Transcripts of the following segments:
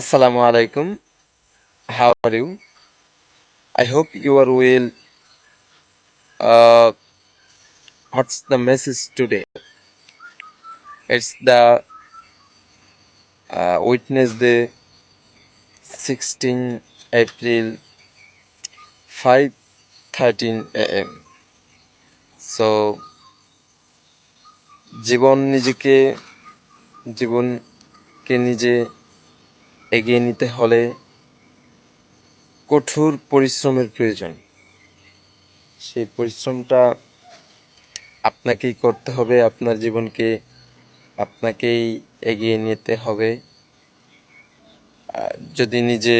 Assalamu alaikum. How are you? I hope you are well. Uh, what's the message today? It's the Wednesday, 16 April, 5:13 a.m. So, জীবন নিজেকে জীবনকে নিজে এগিয়ে নিতে হলে কঠোর পরিশ্রমের প্রয়োজন। সেই পরিশ্রমটা আপনাকেই করতে হবে, আপনার জীবনকে আপনাকেই এগিয়ে নিতে হবে। যদি নিজে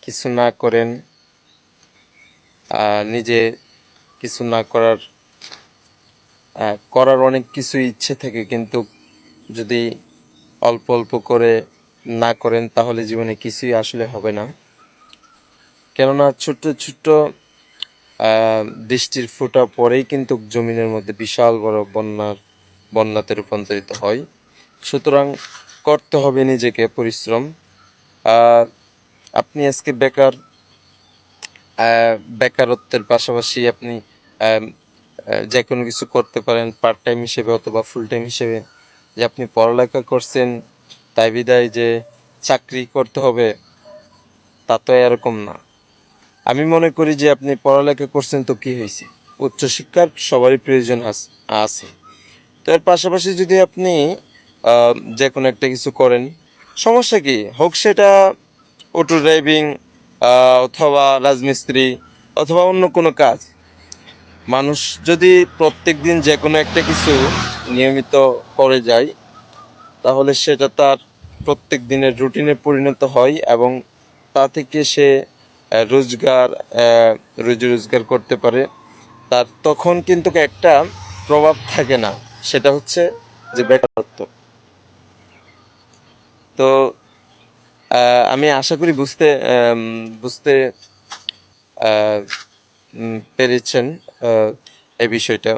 কিছু না করেন, নিজে কিছু না করার অনেক কিছু ইচ্ছে থাকে, কিন্তু যদি অল্প অল্প করে না করেন তাহলে জীবনে কিছুই আসলে হবে না। কেননা ছোট্ট ছোট্ট বৃষ্টির ফোঁটা পরেই কিন্তু জমিনের মধ্যে বিশাল বড় বন্যাতে রূপান্তরিত হয়। সুতরাং করতে হবে নিজেকে পরিশ্রম। আপনি আজকে বেকারত্বের পাশাপাশি আপনি যে কোনো কিছু করতে পারেন পার্ট টাইম হিসেবে অথবা ফুল টাইম হিসেবে। যে আপনি পড়ালেখা করছেন তাই বিদায় যে চাকরি করতে হবে তা তো এরকম না। আমি মনে করি যে আপনি পড়ালেখা করছেন তো কী হয়েছে, উচ্চশিক্ষার সবারই প্রয়োজন আছে। তো এর পাশাপাশি যদি আপনি যে কোনো একটা কিছু করেন, সমস্যা কী? হোক সেটা অটো ড্রাইভিং, অথবা রাজমিস্ত্রি, অথবা অন্য কোনো কাজ। মানুষ যদি প্রত্যেক দিন যে কোনো একটা কিছু নিয়মিত করে যায় তাহলে সেটা তার প্রত্যেক দিনের রুটিনে পরিণত হয় এবং তা থেকে সে রোজগার রুজি রোজগার করতে পারে। তার তখন কিন্তু একটা প্রভাব থাকে না, সেটা হচ্ছে যে বেকারত্ব। তো আমি আশা করি বুঝতে পেরেছেন এই বিষয়টা।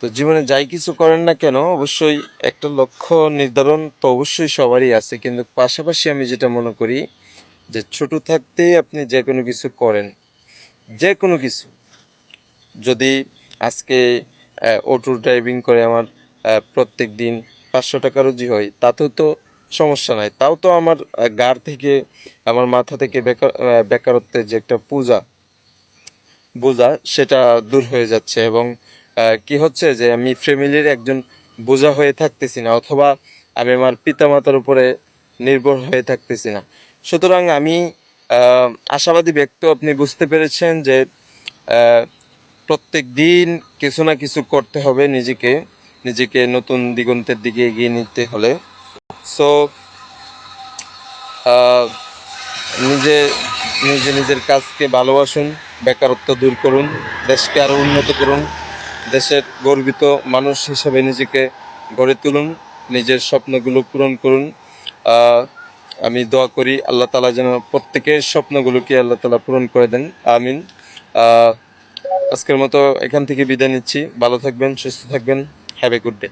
তো জীবনে যাই কিছু করেন না কেন অবশ্যই একটা লক্ষ্য নির্ধারণ তো অবশ্যই সবারই আছে, কিন্তু পাশাপাশি আমি যেটা মনে করি যে ছোট থাকতেই আপনি যে কোনো কিছু করেন, যে কোনো কিছু। যদি আজকে অটো ড্রাইভিং করে আমার প্রত্যেক দিন 500 টাকা রুজি হয় তাতেও তো সমস্যা নাই, তাও তো আমার গাড় থেকে আমার মাথা থেকে বেকারত্বের যে একটা বোঝা সেটা দূর হয়ে যাচ্ছে। এবং কি হচ্ছে যে আমি ফ্যামিলির একজন বোঝা হয়ে থাকতেছি না, অথবা আমি আমার পিতামাতার উপরে নির্ভর হয়ে থাকতেছি না। সুতরাং আমি আশাবাদী ব্যক্তি, আপনি বুঝতে পেরেছেন যে প্রত্যেক দিন কিছু না কিছু করতে হবে নিজেকে নতুন দিগন্তের দিকে এগিয়ে নিতে হলে। সো নিজে নিজের কাজকে ভালোবাসুন, বেকারত্ব দূর করুন, দেশকে আরও উন্নত করুন, দেশের গর্বিত মানুষ হিসেবে নিজেকে গড়ে তুলুন, নিজের স্বপ্নগুলো পূরণ করুন। আমি দোয়া করি আল্লাহ তাআলা যেন প্রত্যেকের স্বপ্নগুলোকে আল্লাহ তাআলা পূরণ করে দেন, আমিন। আজকের মতো এখান থেকে বিদায় নিচ্ছি। ভালো থাকবেন, সুস্থ থাকবেন। Have a good day.